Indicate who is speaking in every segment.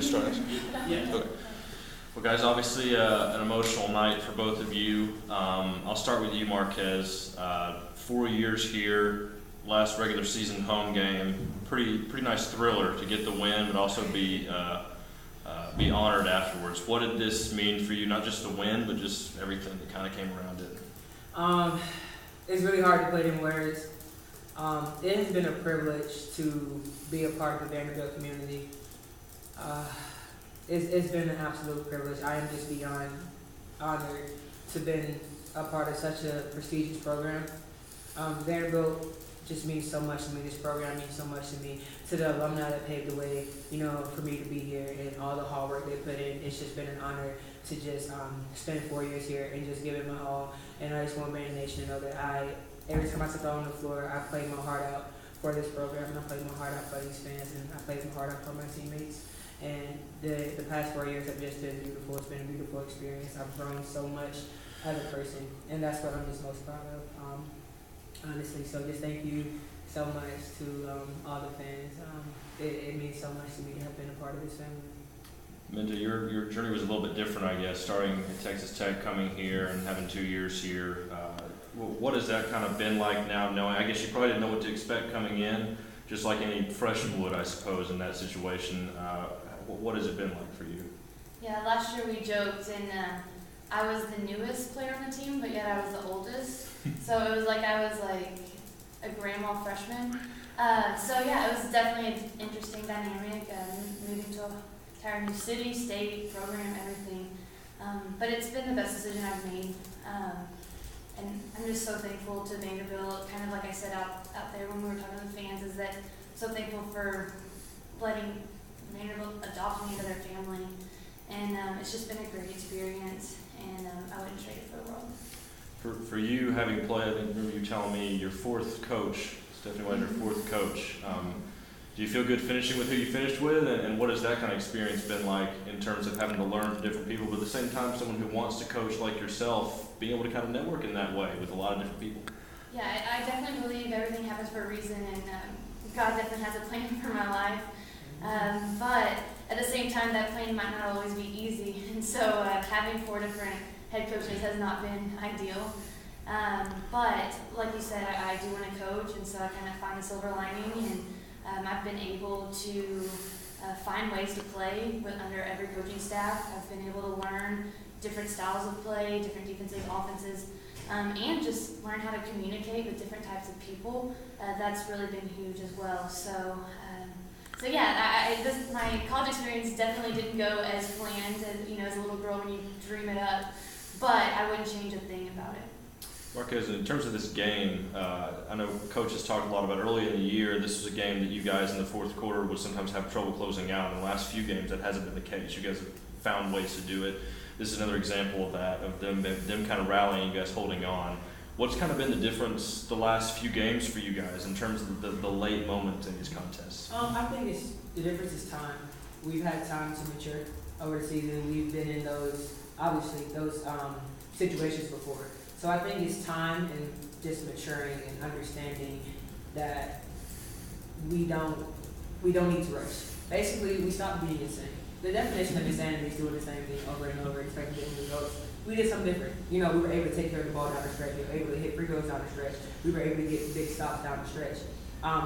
Speaker 1: to start?
Speaker 2: Yeah.
Speaker 1: Okay. Well, guys, obviously an emotional night for both of you. I'll start with you, Marquez. 4 years here, last regular season home game. Pretty nice thriller to get the win, but also be honored afterwards. What did this mean for you? Not just the win, but just everything that kind of came around it.
Speaker 3: It's really hard to put in words. It has been a privilege to be a part of the Vanderbilt community. It's been an absolute privilege. I am just beyond honored to been a part of such a prestigious program. Vanderbilt just means so much to me. This program means so much to me. To the alumni that paved the way, for me to be here and all the hard work they put in, it's just been an honor to just spend 4 years here and just give it my all. And I just want Vanda Nation to know that every time I step out on the floor, I played my heart out for this program, and I played my heart out for these fans, and I played my heart out for my teammates. And the past 4 years have just been beautiful. It's been a beautiful experience. I've grown so much as a person, and that's what I'm just most proud of, honestly. So just thank you so much to all the fans. It means so much to me to have been a part of this family.
Speaker 1: Minta, your journey was a little bit different, I guess, starting at Texas Tech, coming here, and having 2 years here. What has that kind of been like now, knowing, I guess you probably didn't know what to expect coming in, just like any freshman would, I suppose, in that situation. What has it been like for you?
Speaker 4: Yeah, last year we joked, and I was the newest player on the team, but yet I was the oldest. So it was like I was like a grandma freshman. So yeah, it was definitely an interesting dynamic, moving to an entire new city, state, program, everything. But it's been the best decision I've made. And I'm just so thankful to Vanderbilt, kind of like I said out there when we were talking to the fans, is that so thankful for letting Vanderbilt adopt me into their family. And it's just been a great experience, and I wouldn't trade it for the world.
Speaker 1: For you, having played, I think remember you telling me your fourth coach, Stephanie was your fourth coach. Do you feel good finishing with who you finished with, and what has that kind of experience been like in terms of having to learn from different people, but at the same time someone who wants to coach like yourself, being able to kind of network in that way with a lot of different people?
Speaker 4: Yeah, I definitely believe everything happens for a reason, and God definitely has a plan for my life. But at the same time, that plan might not always be easy, and so having 4 different head coaches has not been ideal. But like you said, I do want to coach, and so I kind of find the silver lining, and I've been able to find ways to play under every coaching staff. I've been able to learn different styles of play, different defensive, offenses, and just learn how to communicate with different types of people. That's really been huge as well. So yeah, my college experience definitely didn't go as planned, as a little girl when you dream it up, but I wouldn't change a thing about it.
Speaker 1: Marquez, in terms of this game, I know Coach has talked a lot about early in the year. This was a game that you guys in the fourth quarter would sometimes have trouble closing out. In the last few games, that hasn't been the case. You guys have found ways to do it. This is another example of that, of them kind of rallying, you guys holding on. What's kind of been the difference the last few games for you guys in terms of the late moments in these contests?
Speaker 3: I think the difference is time. We've had time to mature over the season. We've been in those situations before. So I think it's time and just maturing and understanding that we don't need to rush. Basically, we stopped being insane. The definition of insanity is doing the same thing over and over, expecting different results. We did something different. We were able to take care of the ball down the stretch. We were able to hit free throws down the stretch. We were able to get big stops down the stretch.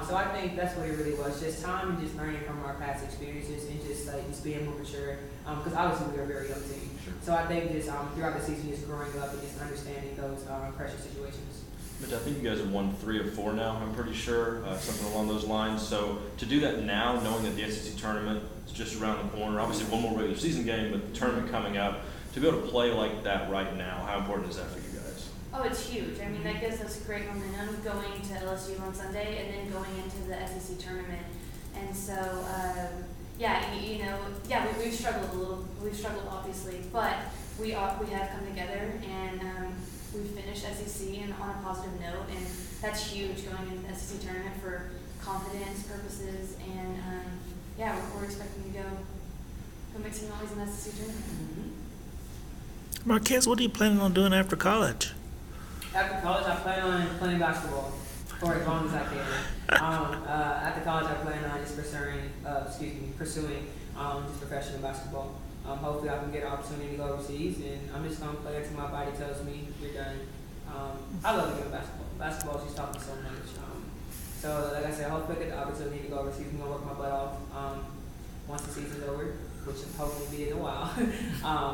Speaker 3: So I think that's what it really was, just time and just learning from our past experiences and just being more mature. Because obviously we are a very young team. So I think just throughout the season, just growing up and just understanding those pressure situations.
Speaker 1: But I think you guys have won 3 of 4 now, I'm pretty sure, something along those lines. So to do that now, knowing that the SEC tournament is just around the corner, obviously one more regular season game, but the tournament coming up, to be able to play like that right now, how important is that for you guys?
Speaker 4: Oh, it's huge. I mean, that gives us great momentum going to LSU on Sunday and then going into the SEC tournament. And so, we've struggled a little. We've struggled, obviously, but we have come together and we've finished SEC and on a positive note, and that's huge going into the SEC tournament for confidence purposes. And we're expecting to go make some noise in the SEC tournament.
Speaker 3: Mm-hmm.
Speaker 2: Marquez, what are you planning on doing after college?
Speaker 3: After college, I plan on playing basketball for as long as I can. After college, I plan on just pursuing just professional basketball. Hopefully I can get an opportunity to go overseas, and I'm just gonna play until my body tells me you're done. I love the game of basketball. Basketball just taught me so much. So like I said, hopefully I get the opportunity to go overseas. I'm gonna work my butt off once the season's over, which will hopefully be in a while.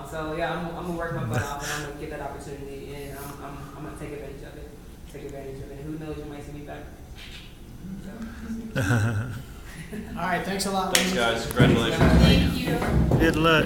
Speaker 3: So yeah, I'm gonna work my butt off, and I'm gonna get that opportunity, and I'm gonna take advantage of it. And who knows, you might see me back. So.
Speaker 5: All right, thanks a lot.
Speaker 1: Thanks,
Speaker 5: ladies.
Speaker 1: guys. Congratulations.
Speaker 4: Thank you.
Speaker 2: Good luck.